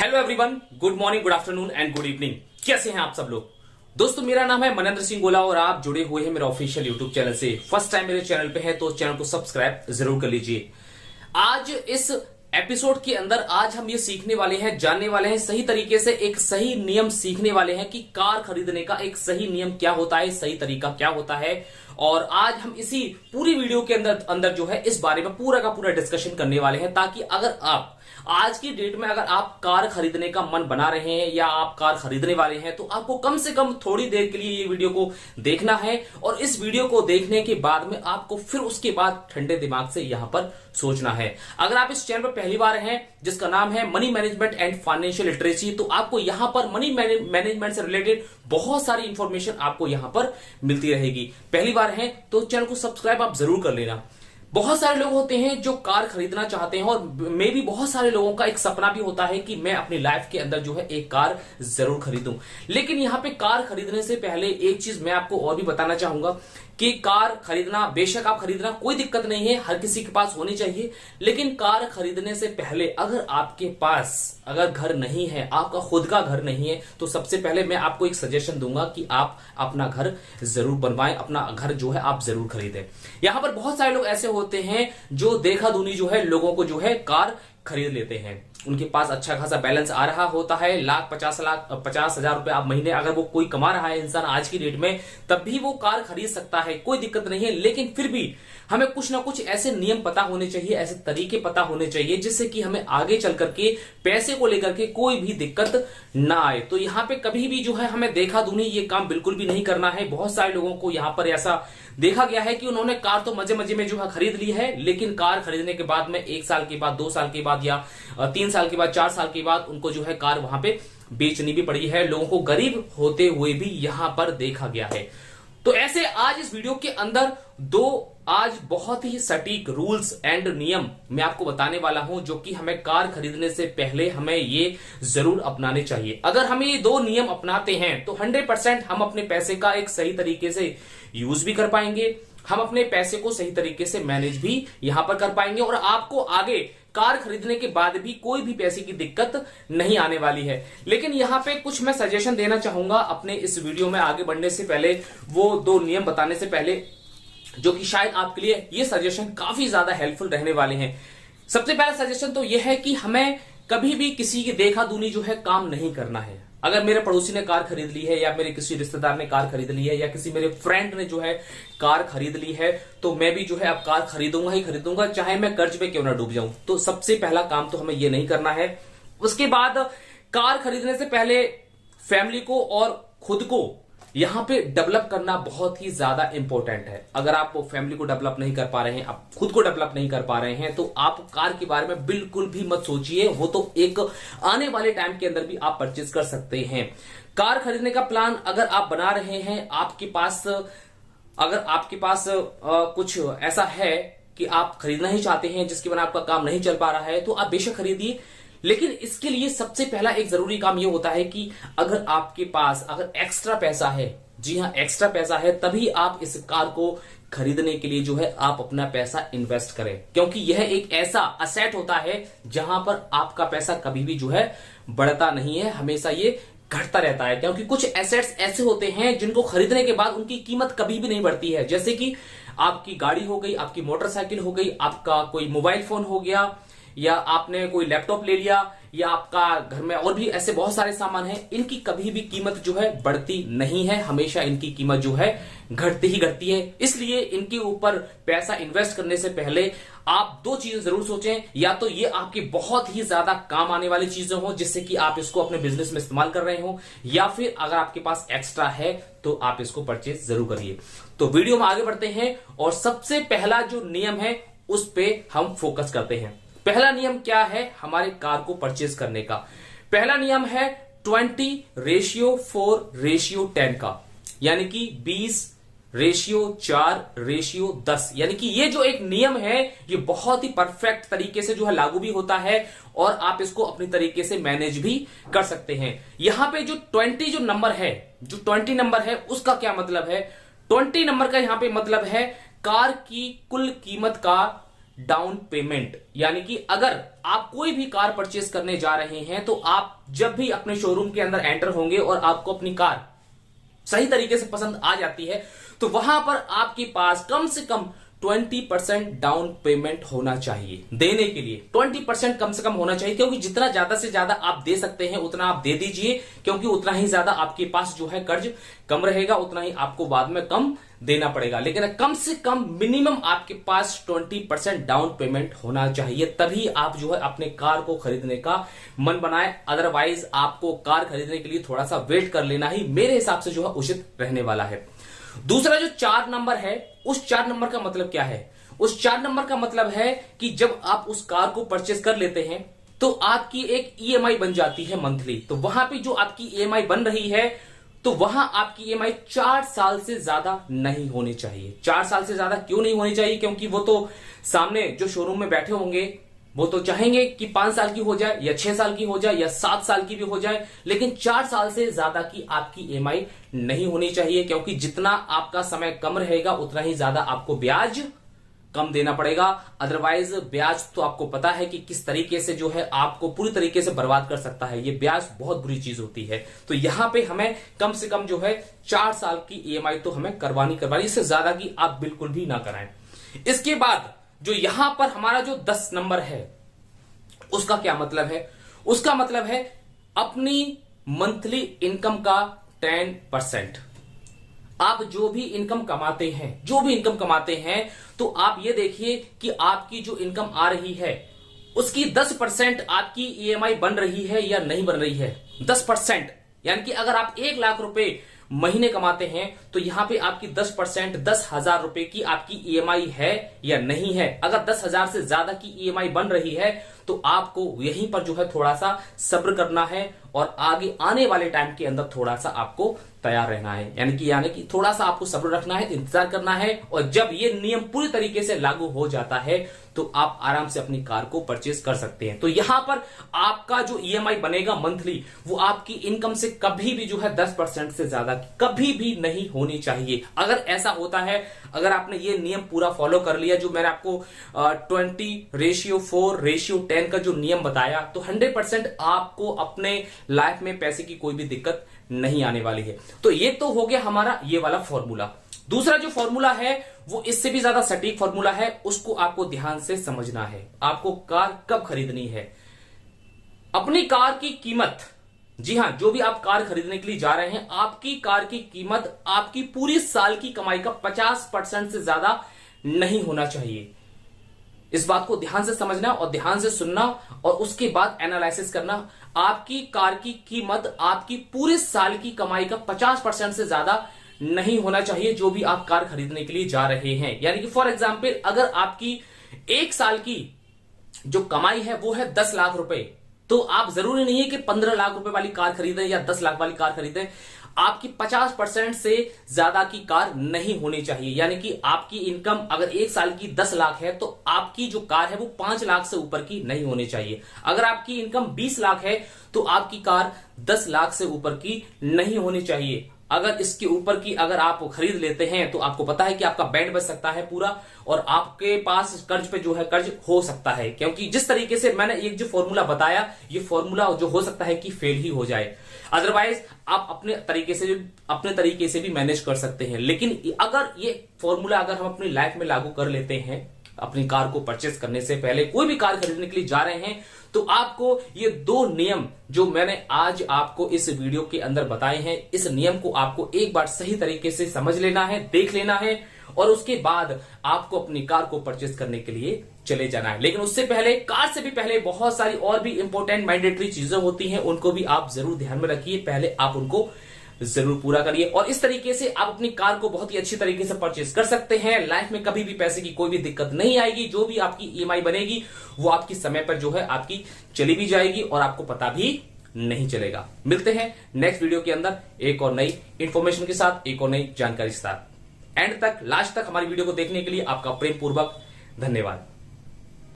Hello everyone, good morning, good afternoon and good evening. कैसे हैं आप सब लोग? दोस्तों, मेरा नाम है मनेंद्र सिंह गोला और आप जुड़े हुए हैं मेरे ऑफिशियल यूट्यूब चैनल से। फर्स्ट टाइम मेरे चैनल पे है तो चैनल को सब्सक्राइब जरूर कर लीजिए। आज इस एपिसोड के अंदर आज हम ये सीखने वाले हैं, जानने वाले हैं, सही तरीके से एक सही नियम सीखने वाले हैं कि कार खरीदने का एक सही नियम क्या होता है, सही तरीका क्या होता है। और आज हम इसी पूरी वीडियो के अंदर जो है इस बारे में पूरा का पूरा डिस्कशन करने वाले हैं, ताकि अगर आप आज की डेट में अगर आप कार खरीदने का मन बना रहे हैं या आप कार खरीदने वाले हैं तो आपको कम से कम थोड़ी देर के लिए ये वीडियो को देखना है। और इस वीडियो को देखने के बाद में आपको फिर उसके बाद ठंडे दिमाग से यहां पर सोचना है। अगर आप इस चैनल पर पहली बार हैं, जिसका नाम है money management and financial literacy, तो आपको यहां पर मनी मैनेजमेंट से रिलेटेड बहुत सारी इंफॉर्मेशन आपको यहां पर मिलती रहेगी। पहली बार हैं तो चैनल को सब्सक्राइब आप जरूर कर लेना। बहुत सारे लोग होते हैं जो कार खरीदना चाहते हैं और मे भी बहुत सारे लोगों का एक सपना भी होता है कि मैं अपनी लाइफ के अंदर जो है एक कार जरूर खरीदूं। लेकिन यहां पे कार खरीदने से पहले एक चीज मैं आपको और भी बताना चाहूंगा कि कार खरीदना, बेशक आप खरीदना कोई दिक्कत नहीं है, हर किसी के पास होनी चाहिए। लेकिन कार खरीदने से पहले अगर आपके पास अगर घर नहीं है, आपका खुद का घर नहीं है, तो सबसे पहले मैं आपको एक सजेशन दूंगा कि आप अपना घर जरूर बनवाएं, अपना घर जो है आप जरूर खरीदें। यहां पर बहुत सारे लोग ऐसे होते हैं जो देखा दुनी जो है लोगों को जो है कार खरीद लेते हैं। उनके पास अच्छा खासा बैलेंस आ रहा होता है, 50,50,000 रुपए आप महीने अगर वो कोई कमा रहा है इंसान आज की डेट में, तब भी वो कार खरीद सकता है, कोई दिक्कत नहीं है। लेकिन फिर भी हमें कुछ ना कुछ ऐसे नियम पता होने चाहिए, ऐसे तरीके पता होने चाहिए जिससे कि हमें आगे चल करके पैसे को लेकर के कोई भी दिक्कत ना आए। तो यहाँ पे कभी भी जो है हमें देखा दुनी ये काम बिल्कुल भी नहीं करना है। बहुत सारे लोगों को यहाँ पर ऐसा देखा गया है कि उन्होंने कार तो मजे मजे में जो है खरीद ली है, लेकिन कार खरीदने के बाद में 1 साल के बाद, 2 साल के बाद या 3 साल के बाद, 4 साल के बाद उनको जो है कार वहां पे बेचनी भी पड़ी है। लोगों को गरीब होते हुए भी यहां पर देखा गया है। तो ऐसे आज इस वीडियो के अंदर आज बहुत ही सटीक रूल्स एंड नियम मैं आपको बताने वाला हूं, जो कि हमें कार खरीदने से पहले हमें ये जरूर अपनाने चाहिए। अगर हम ये 2 नियम अपनाते हैं तो 100% हम अपने पैसे का एक सही तरीके से यूज भी कर पाएंगे, हम अपने पैसे को सही तरीके से मैनेज भी यहां पर कर पाएंगे और आपको आगे कार खरीदने के बाद भी कोई भी पैसे की दिक्कत नहीं आने वाली है। लेकिन यहां पे कुछ मैं सजेशन देना चाहूंगा अपने इस वीडियो में आगे बढ़ने से पहले, वो 2 नियम बताने से पहले, जो कि शायद आपके लिए ये सजेशन काफी ज्यादा हेल्पफुल रहने वाले हैं। सबसे पहला सजेशन तो यह है कि हमें कभी भी किसी की देखा दुनी जो है काम नहीं करना है। अगर मेरे पड़ोसी ने कार खरीद ली है या मेरे किसी रिश्तेदार ने कार खरीद ली है या किसी मेरे फ्रेंड ने जो है कार खरीद ली है, तो मैं भी जो है अब कार खरीदूंगा ही खरीदूंगा, चाहे मैं कर्ज में क्यों ना डूब जाऊं। तो सबसे पहला काम तो हमें ये नहीं करना है। उसके बाद कार खरीदने से पहले फैमिली को और खुद को यहां पे डेवलप करना बहुत ही ज्यादा इंपॉर्टेंट है। अगर आप फैमिली को डेवलप नहीं कर पा रहे हैं, आप खुद को डेवलप नहीं कर पा रहे हैं, तो आप कार के बारे में बिल्कुल भी मत सोचिए। वो तो एक आने वाले टाइम के अंदर भी आप परचेज कर सकते हैं। कार खरीदने का प्लान अगर आप बना रहे हैं, अगर आपके पास कुछ ऐसा है कि आप खरीदना ही चाहते हैं जिसके बिना आपका काम नहीं चल पा रहा है, तो आप बेशक खरीदिए। लेकिन इसके लिए सबसे पहला एक जरूरी काम यह होता है कि अगर आपके पास अगर एक्स्ट्रा पैसा है, जी हां एक्स्ट्रा पैसा है, तभी आप इस कार को खरीदने के लिए जो है आप अपना पैसा इन्वेस्ट करें। क्योंकि यह एक ऐसा असेट होता है जहां पर आपका पैसा कभी भी जो है बढ़ता नहीं है, हमेशा ये घटता रहता है। क्योंकि कुछ एसेट्स ऐसे होते हैं जिनको खरीदने के बाद उनकी कीमत कभी भी नहीं बढ़ती है। जैसे कि आपकी गाड़ी हो गई, आपकी मोटरसाइकिल हो गई, आपका कोई मोबाइल फोन हो गया, या आपने कोई लैपटॉप ले लिया, या आपका घर में और भी ऐसे बहुत सारे सामान हैं, इनकी कभी भी कीमत जो है बढ़ती नहीं है, हमेशा इनकी कीमत जो है घटती ही घटती है। इसलिए इनके ऊपर पैसा इन्वेस्ट करने से पहले आप 2 चीजें जरूर सोचें। या तो ये आपकी बहुत ही ज्यादा काम आने वाली चीजें हो जिससे कि आप इसको अपने बिजनेस में इस्तेमाल कर रहे हो, या फिर अगर आपके पास एक्स्ट्रा है तो आप इसको परचेज जरूर करिए। तो वीडियो में आगे बढ़ते हैं और सबसे पहला जो नियम है उस पर हम फोकस करते हैं। पहला नियम क्या है हमारे कार को परचेज करने का? पहला नियम है 20:4:10 का, यानी कि 20:4:10। यानी कि ये जो एक नियम है ये बहुत ही परफेक्ट तरीके से जो है लागू भी होता है और आप इसको अपनी तरीके से मैनेज भी कर सकते हैं। यहां पे जो 20 जो नंबर है, जो 20 नंबर है उसका क्या मतलब है? 20 नंबर का यहां पे मतलब है कार की कुल कीमत का डाउन पेमेंट, यानी कि अगर आप कोई भी कार परचेस करने जा रहे हैं तो आप जब भी अपने शोरूम के अंदर एंटर होंगे और आपको अपनी कार सही तरीके से पसंद आ जाती है तो वहां पर आपके पास कम से कम 20% डाउन पेमेंट होना चाहिए। देने के लिए 20% कम से कम होना चाहिए, क्योंकि जितना ज्यादा से ज्यादा आप दे सकते हैं उतना आप दे दीजिए, क्योंकि उतना ही ज्यादा आपके पास जो है कर्ज कम रहेगा, उतना ही आपको बाद में कम देना पड़ेगा। लेकिन कम से कम मिनिमम आपके पास 20% डाउन पेमेंट होना चाहिए, तभी आप जो है अपने कार को खरीदने का मन बनाए। अदरवाइज आपको कार खरीदने के लिए थोड़ा सा वेट कर लेना ही मेरे हिसाब से जो है उचित रहने वाला है। दूसरा जो 4 नंबर है, उस 4 नंबर का मतलब क्या है? उस 4 नंबर का मतलब है कि जब आप उस कार को परचेस कर लेते हैं तो आपकी एक ईएमआई बन जाती है मंथली। तो वहां पे जो आपकी ईएमआई बन रही है तो वहां आपकी ईएमआई 4 साल से ज्यादा नहीं होनी चाहिए। 4 साल से ज्यादा क्यों नहीं होनी चाहिए? क्योंकि वो तो सामने जो शोरूम में बैठे होंगे वो तो चाहेंगे कि 5 साल की हो जाए या 6 साल की हो जाए या 7 साल की भी हो जाए, लेकिन 4 साल से ज्यादा की आपकी ईएमआई नहीं होनी चाहिए, क्योंकि जितना आपका समय कम रहेगा उतना ही ज्यादा आपको ब्याज कम देना पड़ेगा। अदरवाइज ब्याज तो आपको पता है कि किस तरीके से जो है आपको पूरी तरीके से बर्बाद कर सकता है। ये ब्याज बहुत बुरी चीज होती है। तो यहां पे हमें कम से कम जो है 4 साल की ईएमआई तो हमें करवानी, इससे ज्यादा की आप बिल्कुल भी ना कराएं। इसके बाद जो यहां पर हमारा जो 10 नंबर है उसका क्या मतलब है? उसका मतलब है अपनी मंथली इनकम का 10%। आप जो भी इनकम कमाते हैं तो आप ये देखिए कि आपकी जो इनकम आ रही है उसकी 10% आपकी ईएमआई बन रही है या नहीं बन रही है। 10%, यानी कि अगर आप 1 लाख रुपए महीने कमाते हैं तो यहां पे आपकी 10% 10,000 रुपए की आपकी ईएमआई है या नहीं है। अगर 10,000 से ज्यादा की ईएमआई बन रही है तो आपको यहीं पर जो है थोड़ा सा सब्र करना है और आगे आने वाले टाइम के अंदर थोड़ा सा आपको तैयार रहना है, यानी कि थोड़ा सा आपको सब्र रखना है, इंतजार करना है। और जब ये नियम पूरी तरीके से लागू हो जाता है तो आप आराम से अपनी कार को परचेज कर सकते हैं। तो यहां पर आपका जो ईएमआई बनेगा मंथली वो आपकी इनकम से कभी भी जो है 10% से ज्यादा कभी भी नहीं होनी चाहिए। अगर ऐसा होता है, अगर आपने ये नियम पूरा फॉलो कर लिया जो मैंने आपको 20:4:10 का जो नियम बताया, तो 100% आपको अपने लाइफ में पैसे की कोई भी दिक्कत नहीं आने वाली है। तो ये तो हो गया हमारा ये वाला फॉर्मूला। दूसरा जो फॉर्मूला है वो इससे भी ज्यादा सटीक फॉर्मूला है, उसको आपको ध्यान से समझना है। आपको कार कब खरीदनी है? अपनी कार की कीमत, जी हां, जो भी आप कार खरीदने के लिए जा रहे हैं, आपकी कार की कीमत आपकी पूरी साल की कमाई का 50% से ज्यादा नहीं होना चाहिए। इस बात को ध्यान से समझना और ध्यान से सुनना और उसके बाद एनालिसिस करना। आपकी कार की कीमत आपकी पूरे साल की कमाई का 50% से ज्यादा नहीं होना चाहिए, जो भी आप कार खरीदने के लिए जा रहे हैं। यानी कि फॉर एग्जाम्पल अगर आपकी 1 साल की जो कमाई है वो है 10 लाख रुपए, तो आप जरूरी नहीं है कि 15 लाख रुपए वाली कार खरीदें या 10 लाख वाली कार खरीदें। आपकी 50% से ज्यादा की कार नहीं होनी चाहिए। यानी कि आपकी इनकम अगर 1 साल की 10 लाख है तो आपकी जो कार है वो 5 लाख से ऊपर की नहीं होनी चाहिए। अगर आपकी इनकम 20 लाख है तो आपकी कार 10 लाख से ऊपर की नहीं होनी चाहिए। अगर इसके ऊपर की अगर आप खरीद लेते हैं तो आपको पता है कि आपका बैंड बच सकता है पूरा, और आपके पास कर्ज पे जो है कर्ज हो सकता है, क्योंकि जिस तरीके से मैंने एक जो फॉर्मूला बताया ये फॉर्मूला जो हो सकता है कि फेल ही हो जाए। अदरवाइज आप अपने तरीके से भी मैनेज कर सकते हैं। लेकिन अगर ये फॉर्मूला अगर हम अपनी लाइफ में लागू कर लेते हैं, अपनी कार को परचेस करने से पहले, कोई भी कार खरीदने के लिए जा रहे हैं, तो आपको ये 2 नियम जो मैंने आज आपको इस वीडियो के अंदर बताए हैं, इस नियम को आपको एक बार सही तरीके से समझ लेना है, देख लेना है, और उसके बाद आपको अपनी कार को परचेस करने के लिए चले जाना है। लेकिन उससे पहले, कार से भी पहले बहुत सारी और भी इंपॉर्टेंट मैंडेटरी चीजें होती हैं, उनको भी आप जरूर ध्यान में रखिए। पहले आप उनको जरूर पूरा करिए और इस तरीके से आप अपनी कार को बहुत ही अच्छी तरीके से परचेस कर सकते हैं। लाइफ में कभी भी पैसे की कोई भी दिक्कत नहीं आएगी। जो भी आपकी ईएमआई बनेगी वो आपकी समय पर जो है आपकी चली भी जाएगी और आपको पता भी नहीं चलेगा। मिलते हैं नेक्स्ट वीडियो के अंदर एक और नई इंफॉर्मेशन के साथ, एक और नई जानकारी के साथ। एंड तक, लास्ट तक हमारी वीडियो को देखने के लिए आपका प्रेम पूर्वक धन्यवाद।